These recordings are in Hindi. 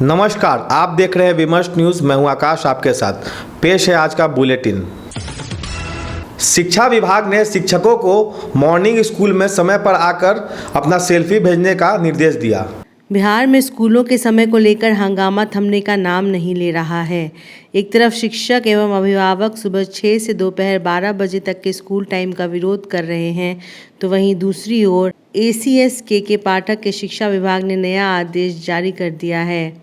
नमस्कार, आप देख रहे हैं विमर्श न्यूज़। मैं हूं आकाश, आपके साथ पेश है आज का बुलेटिन। शिक्षा विभाग ने शिक्षकों को मॉर्निंग स्कूल में समय पर आकर अपना सेल्फी भेजने का निर्देश दिया। बिहार में स्कूलों के समय को लेकर हंगामा थमने का नाम नहीं ले रहा है। एक तरफ शिक्षक एवं अभिभावक सुबह 6 से दोपहर 12 बजे तक के स्कूल टाइम का विरोध कर रहे हैं, तो वहीं दूसरी ओर ACS के पाठक के शिक्षा विभाग ने नया आदेश जारी कर दिया है।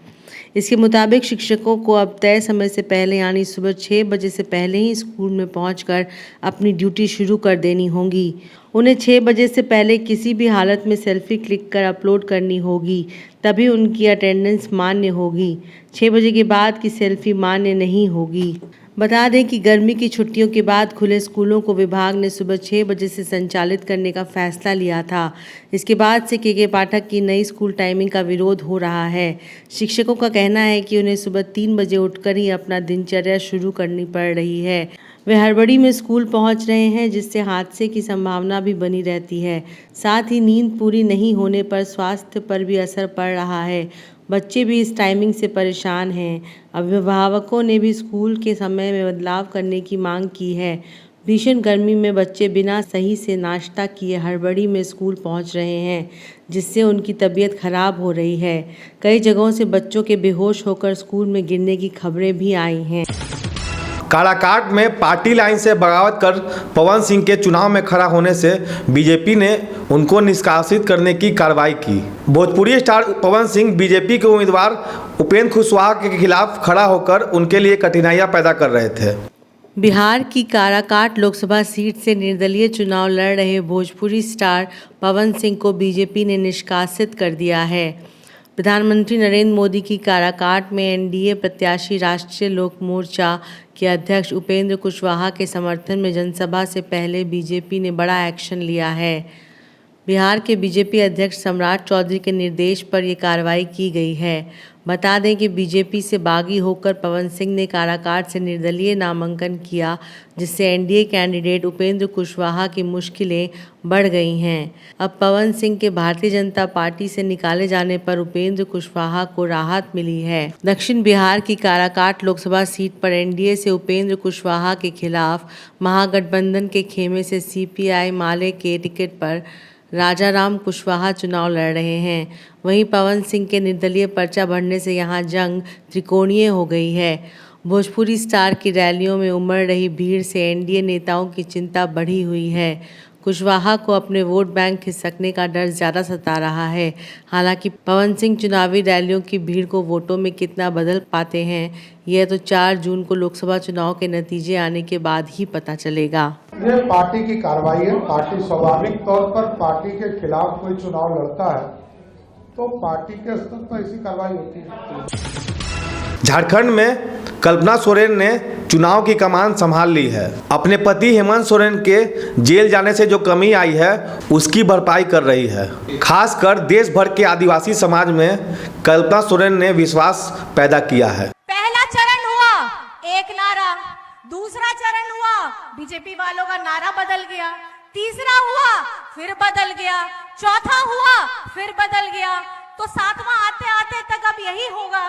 इसके मुताबिक शिक्षकों को अब तय समय से पहले यानी सुबह 6 बजे से पहले ही स्कूल में पहुंचकर अपनी ड्यूटी शुरू कर देनी होगी। उन्हें 6 बजे से पहले किसी भी हालत में सेल्फी क्लिक कर अपलोड करनी होगी, तभी उनकी अटेंडेंस मान्य होगी। 6 बजे के बाद की सेल्फी मान्य नहीं होगी। बता दें कि गर्मी की छुट्टियों के बाद खुले स्कूलों को विभाग ने सुबह 6 बजे से संचालित करने का फैसला लिया था। इसके बाद से के पाठक की नई स्कूल टाइमिंग का विरोध हो रहा है। शिक्षकों का कहना है कि उन्हें सुबह 3 बजे उठकर ही अपना दिनचर्या शुरू करनी पड़ रही है। वे हड़बड़ी में स्कूल पहुंच रहे हैं, जिससे हादसे की संभावना भी बनी रहती है। साथ ही नींद पूरी नहीं होने पर स्वास्थ्य पर भी असर पड़ रहा है। बच्चे भी इस टाइमिंग से परेशान हैं। अभिभावकों ने भी स्कूल के समय में बदलाव करने की मांग की है। भीषण गर्मी में बच्चे बिना सही से नाश्ता किए हड़बड़ी में स्कूल पहुंच रहे हैं, जिससे उनकी तबीयत खराब हो रही है। कई जगहों से बच्चों के बेहोश होकर स्कूल में गिरने की खबरें भी आई हैं। काराकाट में पार्टी लाइन से बगावत कर पवन सिंह के चुनाव में खड़ा होने से बीजेपी ने उनको निष्कासित करने की कार्रवाई की। भोजपुरी स्टार पवन सिंह बीजेपी के उम्मीदवार उपेंद्र कुशवाहा के खिलाफ खड़ा होकर उनके लिए कठिनाइयां पैदा कर रहे थे। बिहार की काराकाट लोकसभा सीट से निर्दलीय चुनाव लड़ रहे भोजपुरी स्टार पवन सिंह को बीजेपी ने निष्कासित कर दिया है। प्रधानमंत्री नरेंद्र मोदी की काराकाट में NDA प्रत्याशी राष्ट्रीय लोक मोर्चा के अध्यक्ष उपेंद्र कुशवाहा के समर्थन में जनसभा से पहले बीजेपी ने बड़ा एक्शन लिया है। बिहार के बीजेपी अध्यक्ष सम्राट चौधरी के निर्देश पर यह कार्रवाई की गई है। बता दें कि बीजेपी से बागी होकर पवन सिंह ने काराकाट से निर्दलीय नामांकन किया, जिससे NDA कैंडिडेट उपेंद्र कुशवाहा की मुश्किलें बढ़ गई हैं। अब पवन सिंह के भारतीय जनता पार्टी से निकाले जाने पर उपेंद्र कुशवाहा को राहत मिली है। दक्षिण बिहार की काराकाट लोकसभा सीट पर NDA से उपेंद्र कुशवाहा के खिलाफ महागठबंधन के खेमे से CPI माले के टिकट पर राजाराम कुशवाहा चुनाव लड़ रहे हैं। वहीं पवन सिंह के निर्दलीय पर्चा भरने से यहां जंग त्रिकोणीय हो गई है। भोजपुरी स्टार की रैलियों में उमड़ रही भीड़ से NDA नेताओं की चिंता बढ़ी हुई है। कुशवाहा को अपने वोट बैंक खिसकने का डर ज़्यादा सता रहा है। हालांकि पवन सिंह चुनावी रैलियों की भीड़ को वोटों में कितना बदल पाते हैं, यह तो 4 जून को लोकसभा चुनाव के नतीजे आने के बाद ही पता चलेगा। ये पार्टी की कार्रवाई है। पार्टी स्वाभाविक तौर पर पार्टी के खिलाफ कोई चुनाव लड़ता है तो पार्टी के स्तर पर ऐसी कार्रवाई होती है। झारखंड में कल्पना सोरेन ने चुनाव की कमान संभाल ली है। अपने पति हेमंत सोरेन के जेल जाने से जो कमी आई है, उसकी भरपाई कर रही है। खासकर देश भर के आदिवासी समाज में कल्पना सोरेन ने विश्वास पैदा किया है। पहला चरण हुआ एक नारा, दूसरा चरण हुआ बीजेपी वालों का नारा बदल गया, तीसरा हुआ फिर बदल गया, चौथा हुआ फिर बदल गया, तो 7वां आते आते तक अब यही होगा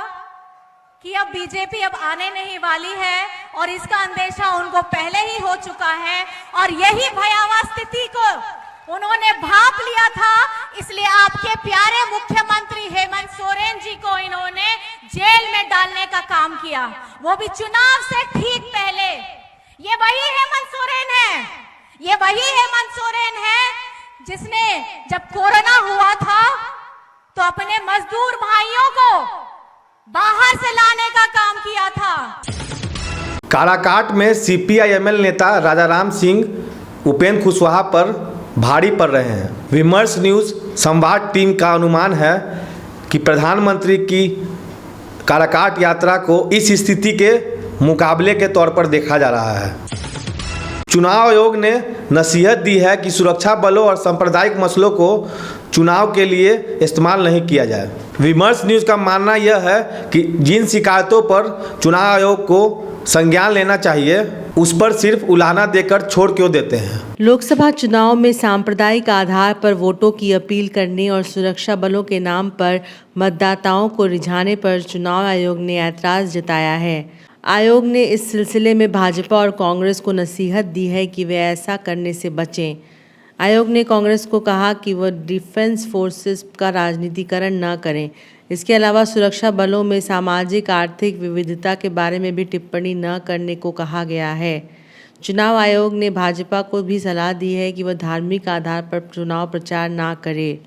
कि अब बीजेपी अब आने नहीं वाली है, और इसका अंदेशा उनको पहले ही हो चुका है। और यही भयावह स्थिति को उन्होंने भांप लिया था, इसलिए आपके प्यारे मुख्यमंत्री हेमंत सोरेन जी को इन्होंने जेल में डालने का काम किया, वो भी चुनाव से ठीक पहले। ये वही हेमंत सोरेन है, ये वही हेमंत सोरेन है जिसने जब कोरोना हुआ था तो अपने मजदूर भाइयों को बाहर से लाने का काम किया था। काराकाट में CPI-ML नेता राजाराम सिंह उपेंद्र कुशवाहा पर भारी पड़ रहे हैं। विमर्श न्यूज़ संवाद टीम का अनुमान है कि प्रधानमंत्री की काराकाट यात्रा को इस स्थिति के मुकाबले के तौर पर देखा जा रहा है। चुनाव आयोग ने नसीहत दी है कि सुरक्षा बलों और सांप्रदायिक मसलों को चुनाव के लिए इस्तेमाल नहीं किया जाए। विमर्श न्यूज़ का मानना यह है कि जिन शिकायतों पर चुनाव आयोग को संज्ञान लेना चाहिए, उस पर सिर्फ उलाहना देकर छोड़ क्यों देते हैं। लोकसभा चुनाव में सांप्रदायिक आधार पर वोटों की अपील करने और सुरक्षा बलों के नाम पर मतदाताओं को रिझाने पर चुनाव आयोग ने ऐतराज़ जताया है। आयोग ने इस सिलसिले में भाजपा और कांग्रेस को नसीहत दी है कि वे ऐसा करने से बचें। आयोग ने कांग्रेस को कहा कि वह डिफेंस फोर्सेस का राजनीतिकरण न करें। इसके अलावा सुरक्षा बलों में सामाजिक आर्थिक विविधता के बारे में भी टिप्पणी न करने को कहा गया है। चुनाव आयोग ने भाजपा को भी सलाह दी है कि वह धार्मिक आधार पर चुनाव प्रचार न करे।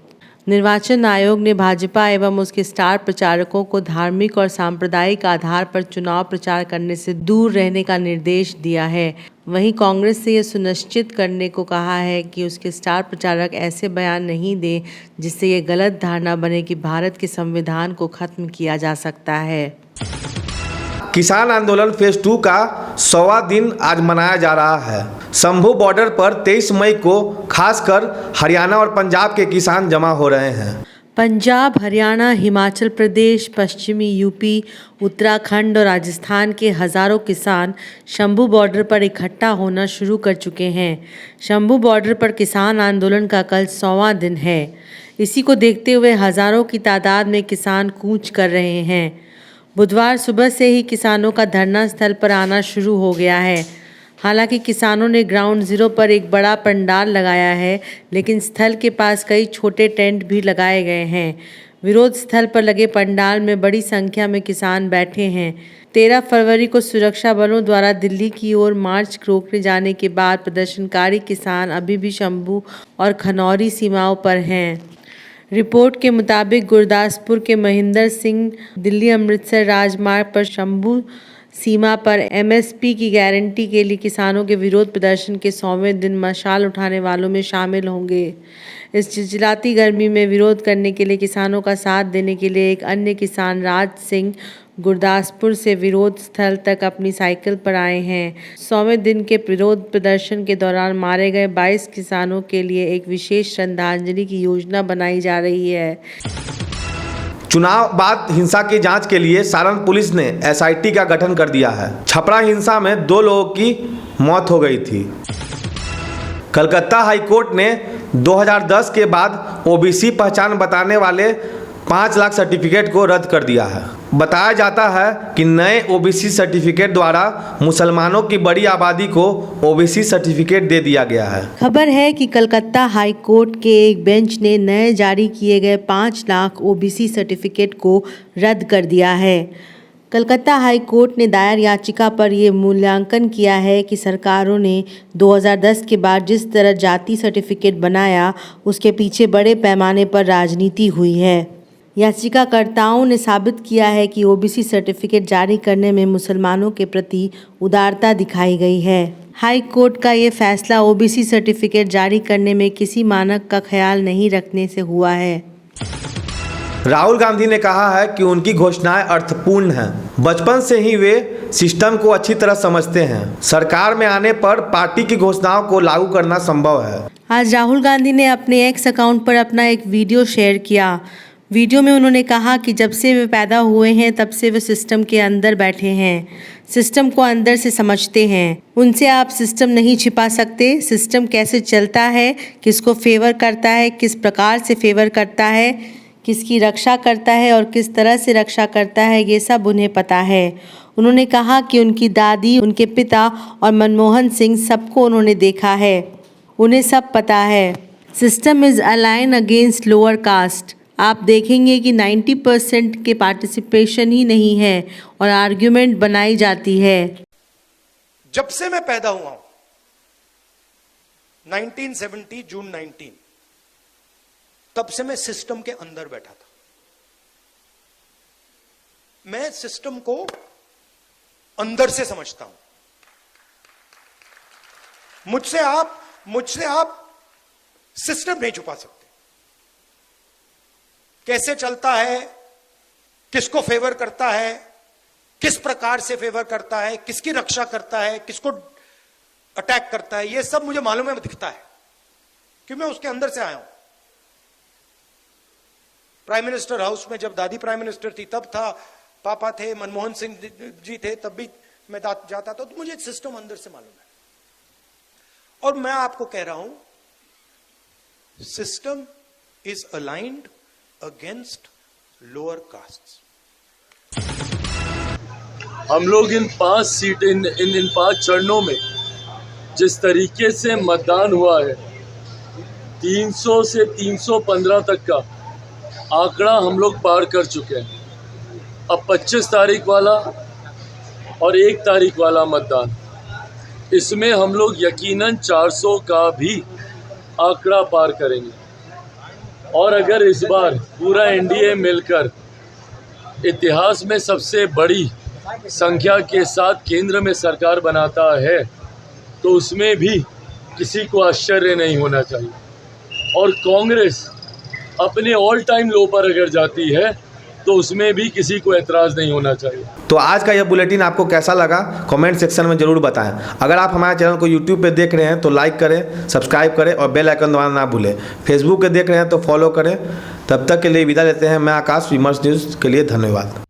निर्वाचन आयोग ने भाजपा एवं उसके स्टार प्रचारकों को धार्मिक और सांप्रदायिक आधार पर चुनाव प्रचार करने से दूर रहने का निर्देश दिया है। वहीं कांग्रेस से यह सुनिश्चित करने को कहा है कि उसके स्टार प्रचारक ऐसे बयान नहीं दें जिससे ये गलत धारणा बने कि भारत के संविधान को खत्म किया जा सकता है। किसान आंदोलन फेज 2 का 100वां दिन आज मनाया जा रहा है। शंभू बॉर्डर पर 23 मई को खासकर हरियाणा और पंजाब के किसान जमा हो रहे हैं। पंजाब, हरियाणा, हिमाचल प्रदेश, पश्चिमी यूपी, उत्तराखंड और राजस्थान के हज़ारों किसान शंभू बॉर्डर पर इकट्ठा होना शुरू कर चुके हैं। शंभू बॉर्डर पर किसान आंदोलन का कल 100वां दिन है। इसी को देखते हुए हज़ारों की तादाद में किसान कूच कर रहे हैं। बुधवार सुबह से ही किसानों का धरना स्थल पर आना शुरू हो गया है। हालांकि किसानों ने ग्राउंड जीरो पर एक बड़ा पंडाल लगाया है, लेकिन स्थल के पास कई छोटे टेंट भी लगाए गए हैं। विरोध स्थल पर लगे पंडाल में बड़ी संख्या में किसान बैठे हैं। 13 फरवरी को सुरक्षा बलों द्वारा दिल्ली की ओर मार्च रोके जाने के बाद प्रदर्शनकारी किसान अभी भी शंभू और खनौरी सीमाओं पर हैं। रिपोर्ट के मुताबिक गुरदासपुर के महेंद्र सिंह दिल्ली अमृतसर राजमार्ग पर शंभू सीमा पर एमएसपी की गारंटी के लिए किसानों के विरोध प्रदर्शन के 100वें दिन मशाल उठाने वालों में शामिल होंगे। इस चिलचिलाती गर्मी में विरोध करने के लिए किसानों का साथ देने के लिए एक अन्य किसान राज सिंह गुरदासपुर से विरोध स्थल तक अपनी साइकिल पर आए हैं। 100वें दिन के विरोध प्रदर्शन के दौरान मारे गए 22 किसानों के लिए एक विशेष श्रद्धांजलि की योजना बनाई जा रही है। चुनाव बाद हिंसा की जांच के लिए सारण पुलिस ने एसआईटी का गठन कर दिया है। छपरा हिंसा में 2 लोगों की मौत हो गई थी। कलकत्ता हाईकोर्ट ने 2010 के बाद ओबीसी पहचान बताने वाले 5 लाख सर्टिफिकेट को रद्द कर दिया है। बताया जाता है कि नए ओबीसी सर्टिफिकेट द्वारा मुसलमानों की बड़ी आबादी को ओबीसी सर्टिफिकेट दे दिया गया है। खबर है कि कलकत्ता हाई कोर्ट के एक बेंच ने नए जारी किए गए 5 लाख ओबीसी सर्टिफिकेट को रद्द कर दिया है। कलकत्ता हाई कोर्ट ने दायर याचिका पर यह मूल्यांकन किया है कि सरकारों ने 2010 के बाद जिस तरह जाति सर्टिफिकेट बनाया, उसके पीछे बड़े पैमाने पर राजनीति हुई है। याचिकाकर्ताओं ने साबित किया है कि ओबीसी सर्टिफिकेट जारी करने में मुसलमानों के प्रति उदारता दिखाई गई है। हाई कोर्ट का ये फैसला ओबीसी सर्टिफिकेट जारी करने में किसी मानक का ख्याल नहीं रखने से हुआ है। राहुल गांधी ने कहा है कि उनकी घोषणाएं अर्थपूर्ण हैं। बचपन से ही वे सिस्टम को अच्छी तरह समझते हैं। सरकार में आने पर पार्टी की घोषणाओं को लागू करना संभव है। आज राहुल गांधी ने अपने एक्स अकाउंट पर अपना एक वीडियो शेयर किया। वीडियो में उन्होंने कहा कि जब से वे पैदा हुए हैं तब से वे सिस्टम के अंदर बैठे हैं, सिस्टम को अंदर से समझते हैं। उनसे आप सिस्टम नहीं छिपा सकते। सिस्टम कैसे चलता है, किसको फेवर करता है, किस प्रकार से फेवर करता है, किसकी रक्षा करता है और किस तरह से रक्षा करता है, ये सब उन्हें पता है। उन्होंने कहा कि उनकी दादी, उनके पिता और मनमोहन सिंह सबको उन्होंने देखा है, उन्हें सब पता है। System is align against lower caste. आप देखेंगे कि 90% के पार्टिसिपेशन ही नहीं है और आर्ग्यूमेंट बनाई जाती है। जब से मैं पैदा हुआ हूं 1970 जून 19, तब से मैं सिस्टम के अंदर बैठा था। मैं सिस्टम को अंदर से समझता हूं। मुझसे आप सिस्टम नहीं छुपा सकते। कैसे चलता है, किसको फेवर करता है, किस प्रकार से फेवर करता है, किसकी रक्षा करता है, किसको अटैक करता है, यह सब मुझे मालूम है, दिखता है, क्योंकि मैं उसके अंदर से आया हूं। प्राइम मिनिस्टर हाउस में जब दादी प्राइम मिनिस्टर थी तब था, पापा थे, मनमोहन सिंह जी थे, तब भी मैं जाता था तो मुझे सिस्टम अंदर से मालूम है। और मैं आपको कह रहा हूं, system is aligned against lower caste. हम लोग इन 5 सीट इन 5 चरणों में जिस तरीके से मतदान हुआ है, 300 से 315 तक का आंकड़ा हम लोग पार कर चुके हैं। अब 25 तारीख वाला और 1 तारीख वाला मतदान, इसमें हम लोग यकीनन 400 का भी आंकड़ा पार करेंगे। और अगर इस बार पूरा एनडीए मिलकर इतिहास में सबसे बड़ी संख्या के साथ केंद्र में सरकार बनाता है, तो उसमें भी किसी को आश्चर्य नहीं होना चाहिए। और कांग्रेस अपने ऑल टाइम लो पर अगर जाती है तो उसमें भी किसी को एतराज़ नहीं होना चाहिए। तो आज का यह बुलेटिन आपको कैसा लगा कमेंट सेक्शन में ज़रूर बताएं। अगर आप हमारे चैनल को यूट्यूब पे देख रहे हैं तो लाइक करें, सब्सक्राइब करें और बेल आइकन दबाना ना भूलें। फेसबुक पे देख रहे हैं तो फॉलो करें। तब तक के लिए विदा लेते हैं। मैं आकाश, विमर्श न्यूज़ के लिए धन्यवाद।